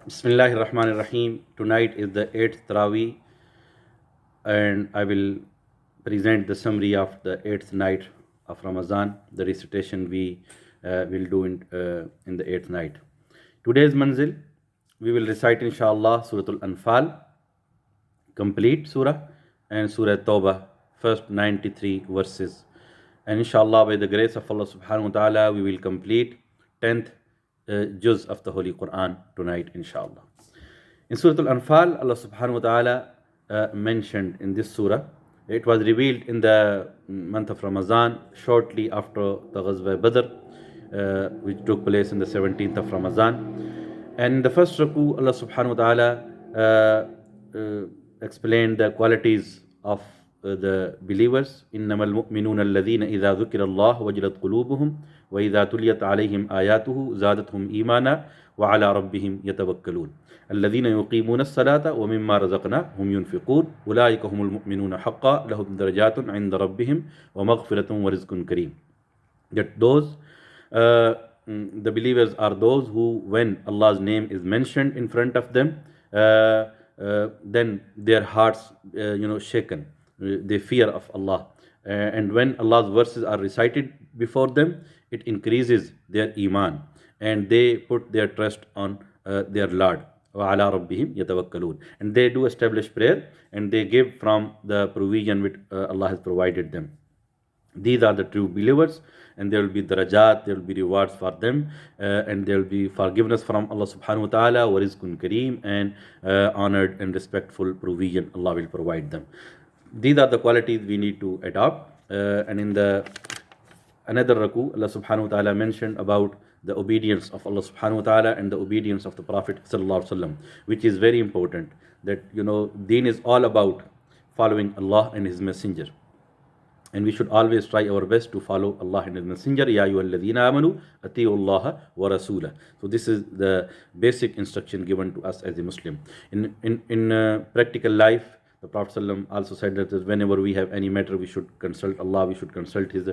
Bismillahir Rahmanir Rahim. Tonight is the 8th Taraweeh, and I will present the summary of the 8th night of Ramadan, the recitation we will do in the 8th night. Today's manzil, we will recite inshallah Suratul Anfal, complete surah, and Surah Tawbah, first 93 verses. And inshallah, by the grace of Allah subhanahu wa ta'ala, we will complete 10th juz of the Holy Quran tonight, inshallah. In Surah Al-Anfal, Allah subhanahu wa ta'ala mentioned in this surah, it was revealed in the month of Ramadan, shortly after the Ghazwa Badr, which took place in the 17th of Ramadan. And in the first raku, Allah subhanahu wa ta'ala explained the qualities of the believers. إنما المؤمنون الذين إذا ذكر الله وجلت قلوبهم وإذا تليت عليهم آياته زادتهم إيمانا وعلى ربهم يتوكلون الذين يقيمون الصلاة ومما رزقناهم ينفقون أولئك هم المؤمنون حقا لهم درجات عند ربهم ومغفرة ورزق كريم. That those the believers are those who, when Allah's name is mentioned in front of them, then their hearts shaken, they fear of Allah, and when Allah's verses are recited before them, it increases their iman, and they put their trust on their Lord. وَعَلَىٰ رَبِّهِمْ يَتَوَكَّلُونَ. And they do establish prayer, and they give from the provision which Allah has provided them. These are the true believers, and there will be darajat, there will be rewards for them, and there will be forgiveness from Allah subhanahu wa ta'ala, wa rizqun kareem, and honored and respectful provision Allah will provide them. These are the qualities we need to adopt. And in the another raku, Allah subhanahu wa ta'ala mentioned about the obedience of Allah subhanahu wa ta'ala and the obedience of the Prophet sallallahu alaihi wasallam, which is very important. That deen is all about following Allah and His Messenger, and we should always try our best to follow Allah and His Messenger. Ya ayyuhalladhina amanu atiullaha wa rasulah. So this is the basic instruction given to us as a Muslim. In practical life, the Prophet ﷺ also said that whenever we have any matter, we should consult Allah, we should consult His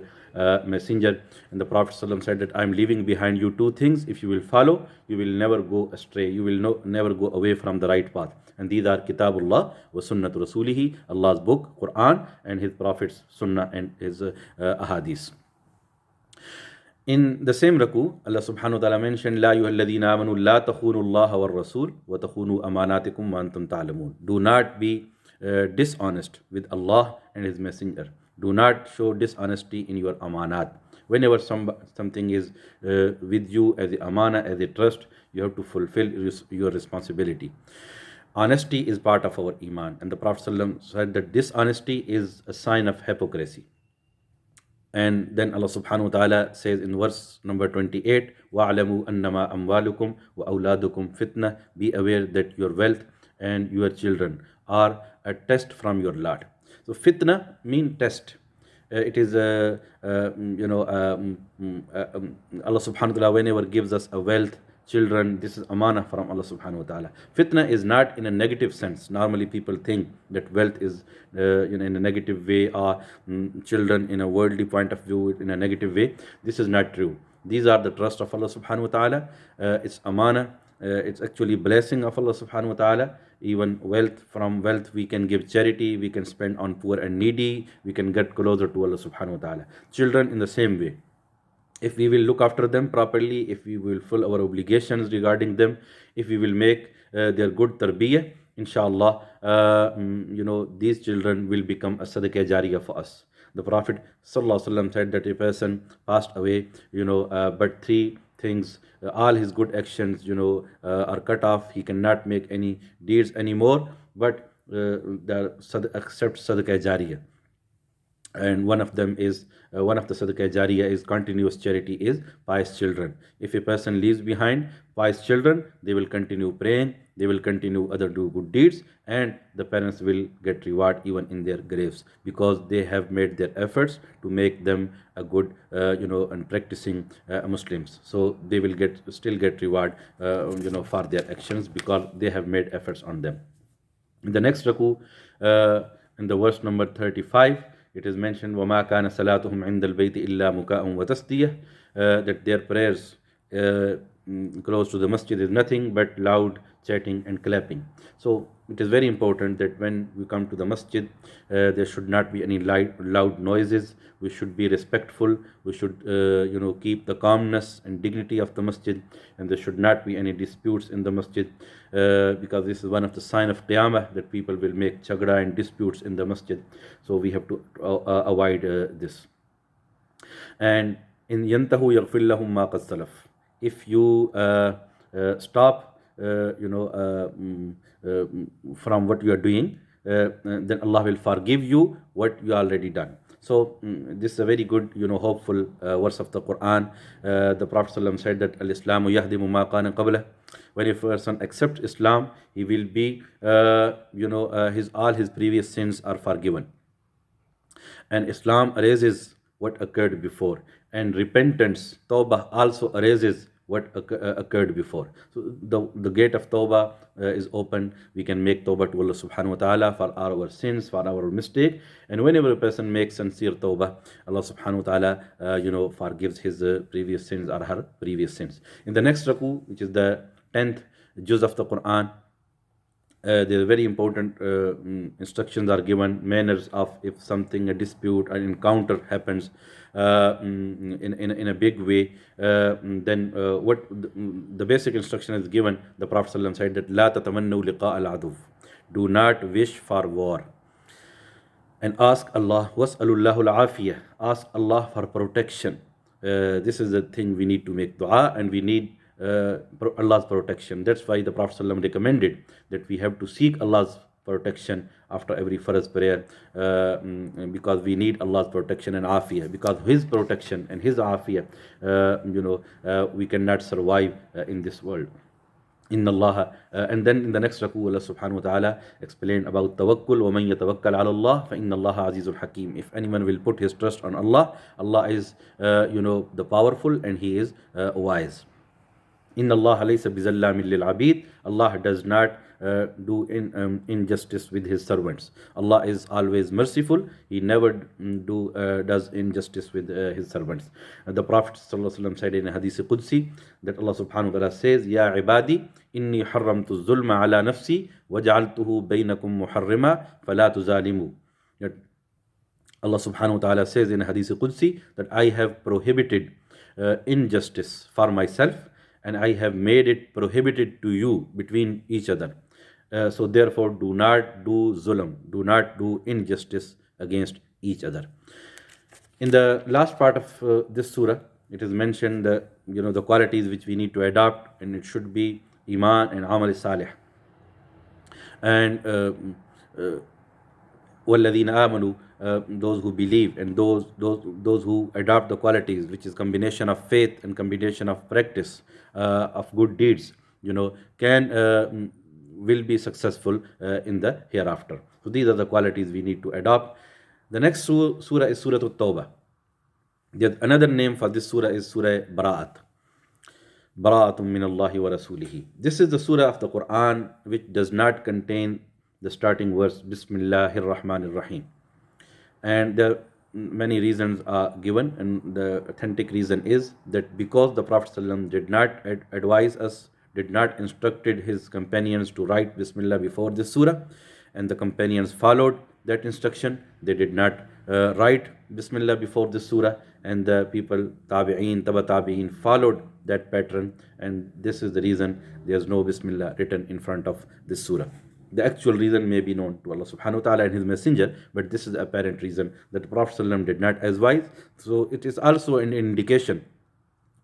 Messenger. And the Prophet ﷺ said that I am leaving behind you two things. If you will follow, you will never go astray. You will never go away from the right path. And these are Kitabullah wa Sunnatu Rasulihi, Allah's book, Quran, and His Prophet's Sunnah and His Ahadith. In the same raku, Allah subhanahu wa ta'ala mentioned, La ayyuhalladhina amanu la takhunu Allah wa rasul wa takhunu amanatikum wa antum ta'lamun. Do not be dishonest with Allah and His Messenger. Do not show dishonesty in your amanat. Whenever something is with you as a amana, as a trust, you have to fulfill your responsibility. Honesty is part of our iman, and the Prophet ﷺ said that dishonesty is a sign of hypocrisy. And then Allah subhanahu wa ta'ala says in verse number 28, وَعْلَمُوا أَنَّمَا أَمْوَالُكُمْ وَأَوْلَادُكُمْ فِتْنَةٌ. Be aware that your wealth and your children are a test from your Lord. So fitna mean test. It is Allah subhanahu wa ta'ala whenever gives us a wealth, children, this is amana from Allah subhanahu wa ta'ala. Fitna is not in a negative sense. Normally people think that wealth is in a negative way, or children in a worldly point of view in a negative way. This is not true. These are the trust of Allah subhanahu wa ta'ala. It's amana. It's actually blessing of Allah subhanahu wa ta'ala. Even from wealth we can give charity, we can spend on poor and needy, we can get closer to Allah subhanahu wa ta'ala. Children in the same way. If we will look after them properly, if we will fulfill our obligations regarding them, if we will make their good tarbiyah, inshallah, these children will become a sadaqah jariyah for us. The Prophet sallallahu alaihi wasallam said that a person passed away, but three things, all his good actions, are cut off. He cannot make any deeds anymore, but except sadaqah jariyah. And one of them is one of the sadaqah jariyah is continuous charity, is pious children. If a person leaves behind pious children, they will continue praying, they will continue other do good deeds, and the parents will get reward even in their graves, because they have made their efforts to make them a good and practicing Muslims. So they will still get reward for their actions, because they have made efforts on them. In the next raku, in the verse number 35, it is mentioned, وَمَا كَانَ صَلَاتُهُمْ عِنْدَ الْبَيْتِ إِلَّا مُكَاءٌ وَتَصْدِيَةٌ, that their prayers close to the masjid is nothing but loud chatting and clapping. So it is very important that when we come to the masjid, there should not be any loud noises. We should be respectful. We should, keep the calmness and dignity of the masjid, and there should not be any disputes in the masjid, because this is one of the sign of qiyamah, that people will make chagda and disputes in the masjid. So we have to avoid this. And in yantahu yaghfir lahum ma qad salaf, if you stop from what you are doing, then Allah will forgive you what you already done. So this is a very good, hopeful verse of the Quran. The Prophet ﷺ said that al-Islamu yahdimu ma kana qablah. When a person accepts Islam, he will be, all his previous sins are forgiven. And Islam erases what occurred before, and repentance, tawbah, also erases what occurred before. So the gate of tawbah is open. We can make tawbah to Allah subhanahu wa ta'ala for our sins, for our mistake. And whenever a person makes sincere tawbah, Allah subhanahu wa ta'ala forgives his previous sins or her previous sins. In the next raku, which is the 10th juz of the Quran, there are very important instructions are given, manners of if something, a dispute, an encounter happens in a big way, then what the basic instruction is given. The Prophet ﷺ said that La tatamannu liqa al-aduv, do not wish for war, and ask Allah, was'alullahu al-afiyah, ask Allah for protection. This is the thing we need to make dua, and we need Allah's protection. That's why the Prophet ﷺ recommended that we have to seek Allah's protection after every farz prayer, because we need Allah's protection and afiyah. Because His protection and His afiyah, we cannot survive in this world. Inna Allah, and then in the next raku, Allah subhanahu wa ta'ala explained about tawakkul. وَمَنْ يَتَوَكَّلْ عَلَى اللَّهِ فَإِنَّ اللَّهَ عَزِيزٌ حَكِيمٌ. If anyone will put his trust on Allah, Allah is, the powerful, and He is wise. Inna Allah laysa bizallamin lil abid. Allah does not do injustice with His servants. Allah is always merciful. He never does injustice with His servants. The Prophet ﷺ said in a Hadith Qudsi that Allah subhanahu wa ta'ala says, Ya ibadi, inni harramtu zulma ala nafsi wa ja'altuhu baynakum muharrima fala tuzalimu. That Allah subhanahu wa ta'ala says in a Hadith Qudsi that I have prohibited injustice for myself, and I have made it prohibited to you between each other. So therefore, do not do zulm, do not do injustice against each other. In the last part of this surah, it is mentioned the qualities which we need to adopt, and it should be iman and amal salih. And وَالَّذِينَ آمَنُوا, those who believe, and those who adopt the qualities, which is combination of faith and combination of practice of good deeds, will be successful in the hereafter. So these are the qualities we need to adopt. The next surah is Surah At-Tawbah. Another name for this surah is Surah Bara'at. Bara'atun min Allahi wa Rasulihi. This is the surah of the Quran which does not contain the starting verse Bismillahir Rahmanir Rahim. And there are many reasons are given, and the authentic reason is that because the Prophet ﷺ did not advise us, did not instructed his companions to write Bismillah before this surah, and the companions followed that instruction. They did not write Bismillah before this surah, and the people, Tabi'een, Taba Tabi'een, followed that pattern, and this is the reason there is no Bismillah written in front of this surah. The actual reason may be known to Allah subhanahu wa ta'ala and His Messenger, but this is the apparent reason that the Prophet ﷺ did not advise. So it is also an indication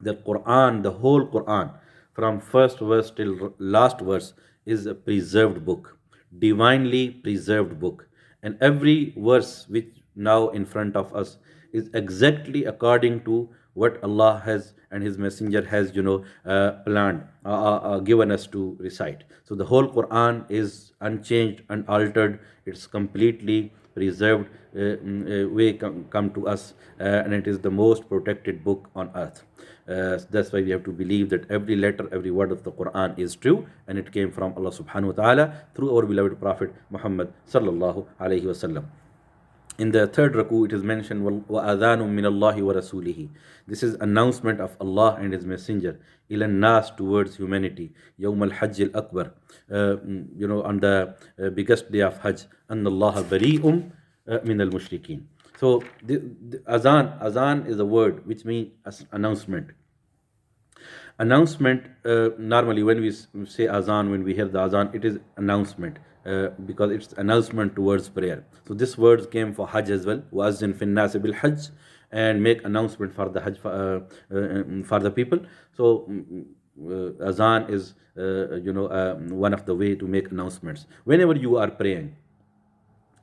that Quran, the whole Quran, from first verse till last verse, is a preserved book, divinely preserved book. And every verse which now in front of us is exactly according to what Allah has and His Messenger has, planned, given us to recite. So the whole Quran is unchanged, unaltered. It's completely preserved way come to us, and it is the most protected book on earth. That's why we have to believe that every letter, every word of the Quran is true, and it came from Allah subhanahu wa ta'ala through our beloved Prophet Muhammad sallallahu alayhi wasallam. In the third raku, it is mentioned, وَأَذَانٌ مِّنَ اللَّهِ وَرَسُولِهِ. This is announcement of Allah and His Messenger, إِلَى النَّاسِ, towards humanity, يَوْمَ الْحَجِّ الْأَكْبَرِ, on the biggest day of Hajj, أَنَّ اللَّهَ بَرِيءٌ مِّنَ الْمُشْرِكِينَ. So the azan is a word which means announcement. Announcement, normally when we say azan, when we hear the azan, it is announcement, because it's announcement towards prayer. So this words came for Hajj as well. وَأَذِّن فِي النَّاسِ بِالْحَجِّ, and make announcement for the Hajj, for the people. So azan is one of the way to make announcements. Whenever you are praying,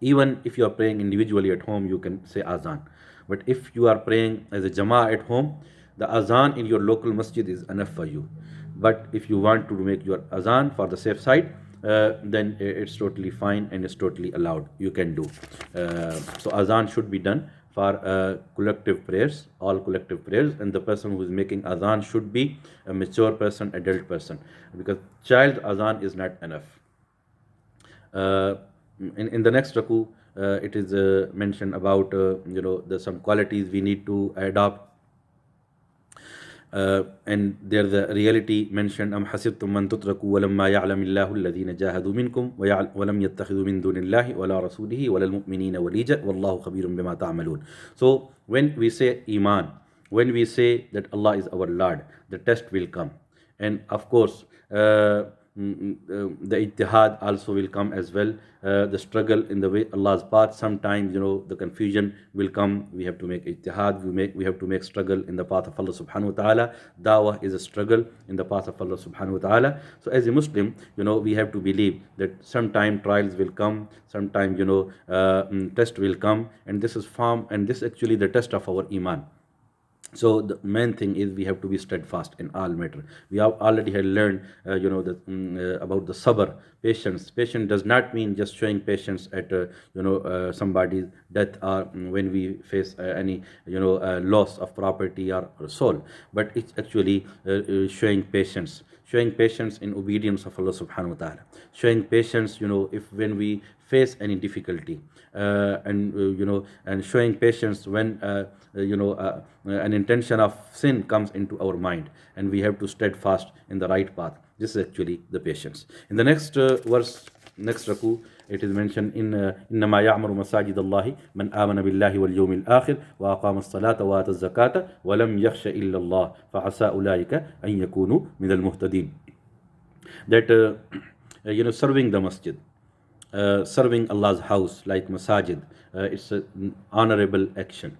even if you are praying individually at home, you can say azan. But if you are praying as a jama'ah at home, the azan in your local masjid is enough for you. But if you want to make your azan for the safe side, then it's totally fine and it's totally allowed. You can do. So azan should be done for collective prayers, all collective prayers, and the person who is making azan should be a mature person, adult person, because child azan is not enough. In the next raku, it is mentioned about the some qualities we need to adopt. And there the reality mentioned, أم حسبتم من تتركوا ولما يعلم الله الذين جاهدوا منكم ولم يتخذوا من دون الله ولا رسوله ولا المؤمنين وليجا والله خبير بما تعملون. So when we say iman, when we say that Allah is our Lord, the test will come, and of course the ijtihad also will come as well. The struggle in the way Allah's path, sometimes the confusion will come. We have to make ijtihad, we have to make struggle in the path of Allah subhanahu wa ta'ala. Dawah is a struggle in the path of Allah subhanahu wa ta'ala. So as a Muslim, we have to believe that sometime trials will come, sometime test will come, and this is actually the test of our iman. So the main thing is we have to be steadfast in all matter. We have already had learned, about the sabr, patience. Patience does not mean just showing patience at somebody's death, or when we face any loss of property or soul, but it's actually showing patience. Showing patience in obedience of Allah subhanahu wa ta'ala. Showing patience, if when we face any difficulty, and showing patience when an intention of sin comes into our mind, and we have to steadfast in the right path. This is actually the patience. In the next verse, next raku, it is mentioned in إنما يعمر مساجد الله من آمن بالله واليوم الآخر وأقام الصلاة وآتى الزكاة ولم يخش إلا الله فعسى أولئك أن يكونوا من المهتدين. That serving the masjid, serving Allah's house like masajid, it's an honorable action.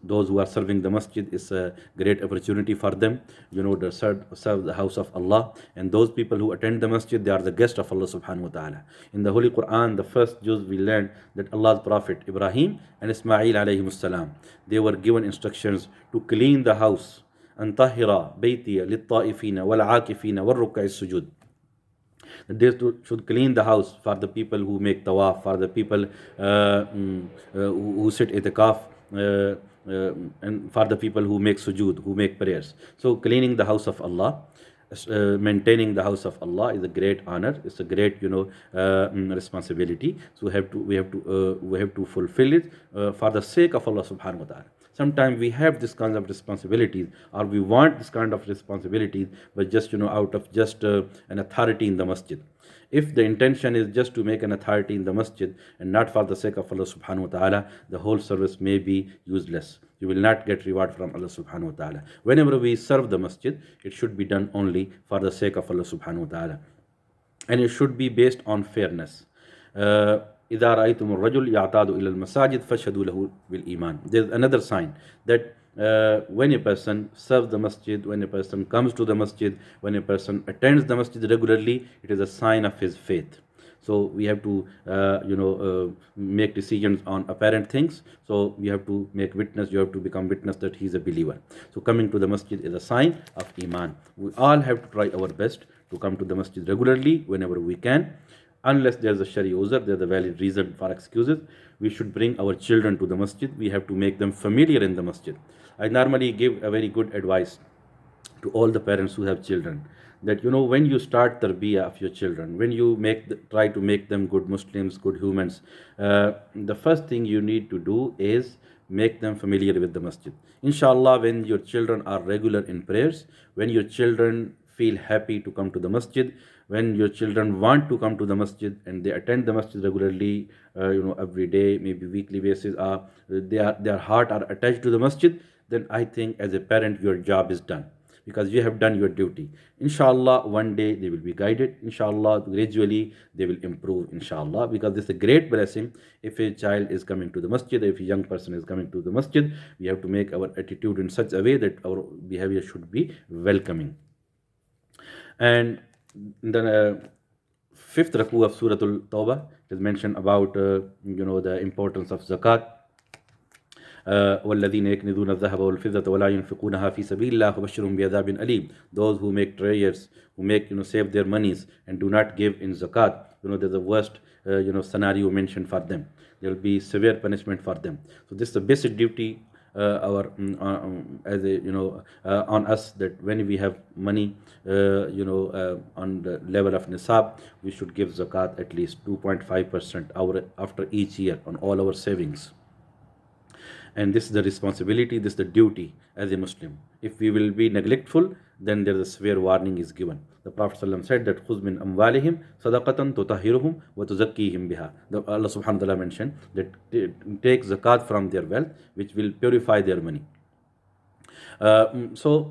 Those who are serving the masjid, is a great opportunity for them, to serve the house of Allah. And those people who attend the masjid, they are the guest of Allah subhanahu wa ta'ala. In the Holy Quran, the first juz we learned that Allah's Prophet Ibrahim and Ismail alayhim salam, they were given instructions to clean the house. أن طهر بيتي للطائفين والعاكفين والركع السجود. They should clean the house for the people who make tawaf, for the people who sit itikaf, and for the people who make sujood, who make prayers. So cleaning the house of Allah, maintaining the house of Allah is a great honor. It's a great responsibility. So we have to fulfill it for the sake of Allah subhanahu wa ta'ala. Sometimes we have this kind of responsibilities, or we want this kind of responsibilities, but just out of just an authority in the masjid. If the intention is just to make an authority in the masjid and not for the sake of Allah subhanahu wa ta'ala, the whole service may be useless. You will not get reward from Allah subhanahu wa ta'ala. Whenever we serve the masjid, it should be done only for the sake of Allah subhanahu wa ta'ala. And it should be based on fairness. إذا رأيتم الرجل يعتاد إلى المساجد فاشهدوا له بالإيمان. There's another sign that when a person serves the masjid, when a person comes to the masjid, when a person attends the masjid regularly, it is a sign of his faith. So we have to make decisions on apparent things. So we have to make witness, you have to become witness that he is a believer. So coming to the masjid is a sign of iman. We all have to try our best to come to the masjid regularly whenever we can. Unless there's a shari uzr, there's a valid reason for excuses, we should bring our children to the masjid. We have to make them familiar in the masjid. I normally give a very good advice to all the parents who have children. that when you start tarbiyah of your children, when you try to make them good Muslims, good humans, the first thing you need to do is make them familiar with the masjid. Inshallah, when your children are regular in prayers, when your children feel happy to come to the masjid, when your children want to come to the masjid and they attend the masjid regularly, every day, maybe weekly basis, their heart are attached to the masjid, then I think as a parent your job is done, because you have done your duty. Inshallah, one day they will be guided. Inshallah, gradually they will improve. Inshallah, because this is a great blessing. If a child is coming to the masjid, if a young person is coming to the masjid, we have to make our attitude in such a way that our behavior should be welcoming. And the fifth raku of Surah Al-Tawbah is mentioned about the importance of zakat. والذين يكنزون الذهب والفضة ولا ينفقونها في سبيل الله فبشرهم بعذاب أليم. Those who make treasures, who make save their monies and do not give in zakat, there's the worst scenario mentioned for them. There will be severe punishment for them. So this is the basic duty as a on us, that when we have money on the level of nisab, we should give zakat at least 2.5% after each year on all our savings. And this is the responsibility, this is the duty as a Muslim. If we will be neglectful, then there is a severe warning is given. The Prophet ﷺ said that خُذْ مِنْ أَمْوَالِهِمْ صَدَقَةً تُطَهِّرُهُمْ وَتُزَكِّيهِمْ بِهَا. Allah subhanahu wa ta'ala mentioned that take zakat from their wealth, which will purify their money. The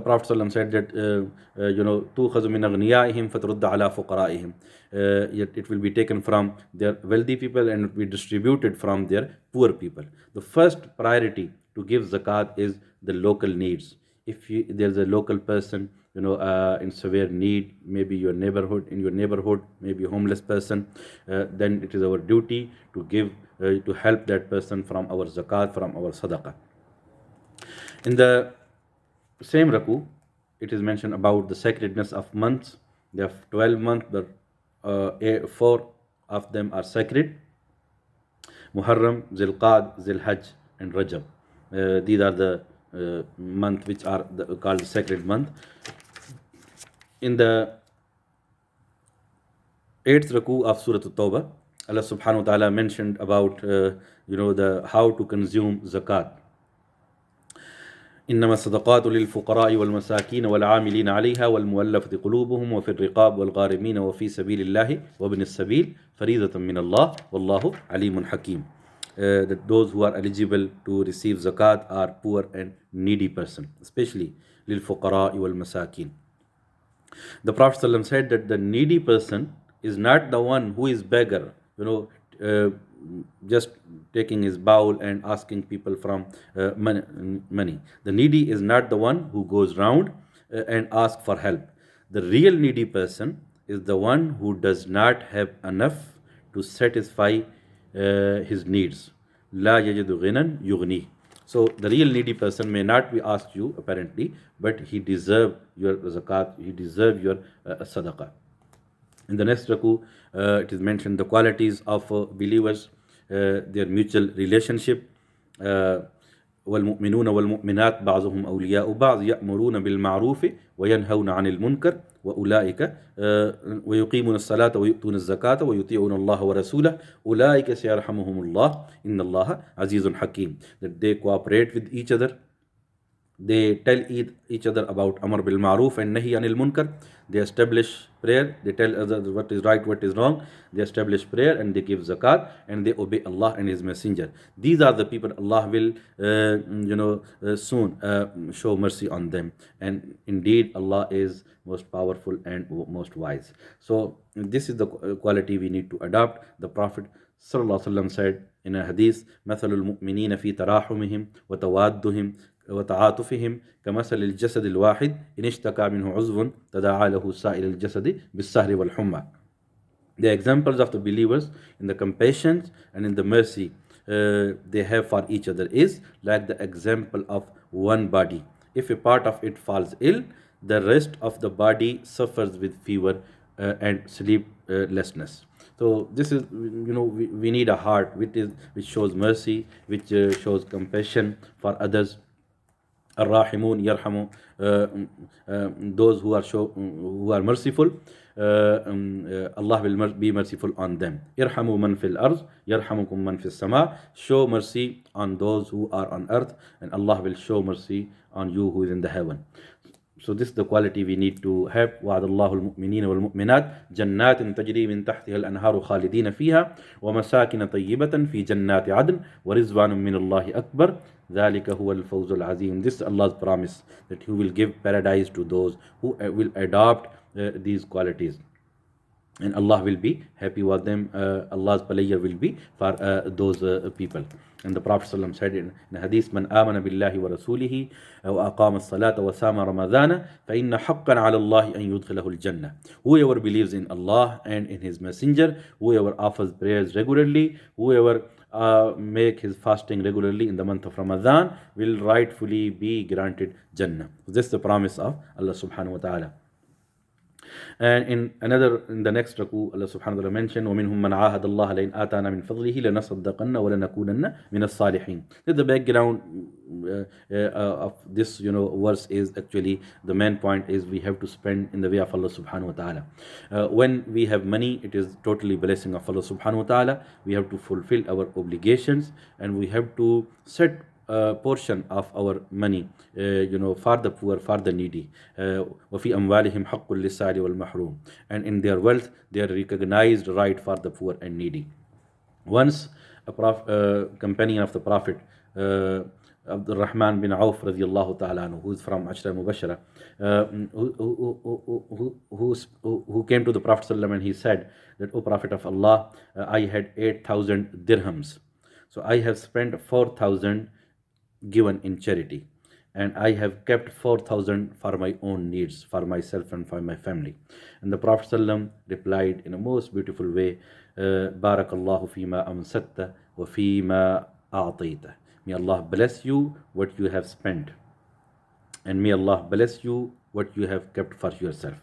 Prophet ﷺ said that تُؤْخَذُ مِنْ أَغْنِيَائِهِمْ فَتُرُدَّ عَلَى فُقَرَائِهِمْ. Yet it will be taken from their wealthy people and it will be distributed from their poor people. The first priority to give zakat is the local needs. If there's a local person in severe need, maybe in your neighborhood, maybe a homeless person, then it is our duty to give, to help that person from our zakat, from our sadaqah. In the same raku, it is mentioned about the sacredness of months. There are 12 months, but 4 of them are sacred: Muharram, Zilqad, Zilhajj, and Rajab. These are the months which are called sacred month. In the 8th raku of Surah At-Tawbah, Allah subhanahu wa ta'ala mentioned about the how to consume zakat. إنما الصدقات للفقراء والمساكين والعاملين عليها والمؤلفة قلوبهم وفي الرقاب والغارمين وفي سبيل الله وابن السبيل فريضة من الله والله عليم حكيم. That those who are eligible to receive zakat are poor and needy person, especially للفقراء والمساكين. The Prophet ﷺ said that the needy person is not the one who is beggar, just taking his bowl and asking people from money. The needy is not the one who goes round and asks for help. The real needy person is the one who does not have enough to satisfy his needs. La yajidu ghinan yughni. So the real needy person may not be asked you apparently, but he deserves your zakat, he deserves your sadaqah. In the next raku, it is mentioned the qualities of believers, their mutual relationship. والمؤمنون والمؤمنات بعضهم أولياء بعض يأمرون بالمعروف وينهون عن المنكر وأولئك ويقيمون الصلاة ويؤتون الزكاة ويطيعون الله ورسوله أولئك سيرحمهم الله إن الله عزيز حكيم. That they cooperate with each other. They tell each other about Amr bil Ma'ruf and Nahi anil Munkar. They establish prayer. They tell others what is right, what is wrong. They establish prayer and they give zakat and they obey Allah and His Messenger. These are the people Allah will, soon show mercy on them. And indeed, Allah is most powerful and most wise. So this is the quality we need to adopt. The Prophet ﷺ said in a hadith, مثل المؤمنين في تراحمهم وتوادهم وتعاطفهم كمثل الجسد الواحد إن اشتكى منه عضو تداعى له سائر الجسد بالسهر والحمى. The examples of the believers in the compassion and in the mercy they have for each other is like the example of one body. If a part of it falls ill, the rest of the body suffers with fever and sleeplessness. So this is, we need a heart which shows mercy, which shows compassion for others. Ar-Rahimun yarhamu, those who are merciful, Allah will be merciful on them. Irhamu man fil arz, yarhamukum man fis sama. Show mercy on those who are on earth, and Allah will show mercy on you who is in the heaven. So this is the quality we need to have. وعد الله المؤمنين والمؤمنات جنات تجري من تحتها الأنهار خالدين فيها ومساكن طيبة في جنات عدن ورضوان من الله أكبر ذلك هو الفوز العظيم. This is Allah's promise, that He will give paradise to those who will adopt these qualities, and Allah will be happy with them. Allah's pleasure will be for those people. And the Prophet ﷺ said in Hadith, Man amana billahi wa rasulihi wa aqama as-salata wa sama ramadana fa inna haqqan ala Allah an yudkhilahu al-jannah. Whoever believes in Allah and in His Messenger, whoever offers prayers regularly, whoever make his fasting regularly in the month of Ramadan, will rightfully be granted Jannah. This is the promise of Allah subhanahu wa ta'ala. And in the next raku, Allah subhanahu wa ta'ala mentioned, وَمِنْهُمْ مَنْ عَاهَدَ اللَّهَ لَإِنْ آتَانَا مِنْ فَضْلِهِ لَنَصَدَّقَنَّ وَلَنَكُونَنَّ مِنَ الصَّالِحِينَ. The background of this verse is actually, the main point is we have to spend in the way of Allah subhanahu wa ta'ala. When we have money, it is totally blessing of Allah subhanahu wa ta'ala. We have to fulfill our obligations, and we have to set a portion of our money for the poor, for the needy. وَفِي أَمْوَالِهِمْ حَقٌّ لِلسَّائِلِ وَالْمَحْرُومِ. And in their wealth, they are recognized right for the poor and needy. Once a companion of the Prophet, Abdul Rahman bin Auf radiallahu ta'ala anhu, who is from Ashra Mubashara, who came to the Prophet ﷺ, and he said that, O Prophet of Allah, I had 8,000 dirhams. So I have spent 4,000 given in charity, and I have kept 4,000 for my own needs, for myself and for my family. And the Prophet ﷺ replied in a most beautiful way, Barakallahu fima amsatta wa fima a'tayta. May Allah bless you what you have spent, and may Allah bless you what you have kept for yourself.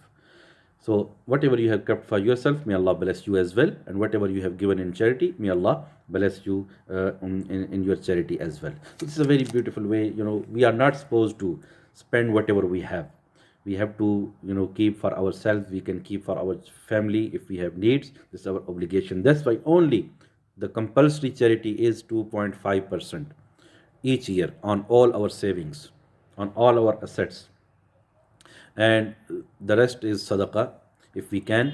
So whatever you have kept for yourself, may Allah bless you as well, and whatever you have given in charity, may Allah bless you in your charity as well. So this is a very beautiful way. We are not supposed to spend whatever we have. We have to keep for ourselves. We can keep for our family if we have needs. This is our obligation. That's why only the compulsory charity is 2.5% each year on all our savings, on all our assets, and the rest is sadaqah. If we can,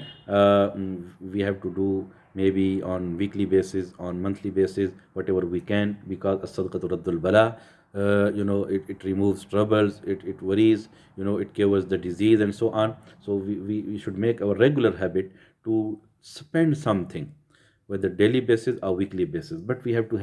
we have to do maybe on weekly basis, on monthly basis, whatever we can, because as-sadaqatu raddul bala, it removes troubles, it worries, it cures the disease and so on. So we should make our regular habit to spend something, whether daily basis or weekly basis, but we have to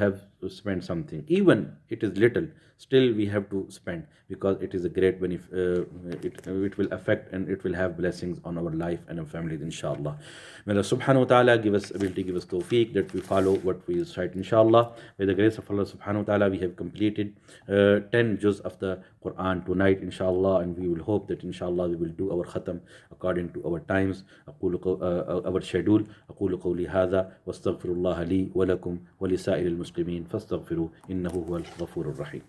spend something. Even it is little, still we have to spend, because it is a great benefit. It will affect, and it will have blessings on our life and our families, inshallah. May Allah subhanahu wa ta'ala give us ability, give us tawfiq, that we follow what we recite, inshallah. By the grace of Allah subhanahu wa ta'ala, we have completed 10 juz of the Quran tonight, inshallah, and we will hope that inshallah we will do our khatam according to our times, our schedule. أقول قولي هذا واستغفر الله لي ولكم ولسائر المسلمين فاستغفروا إنه هو الغفور الرحيم.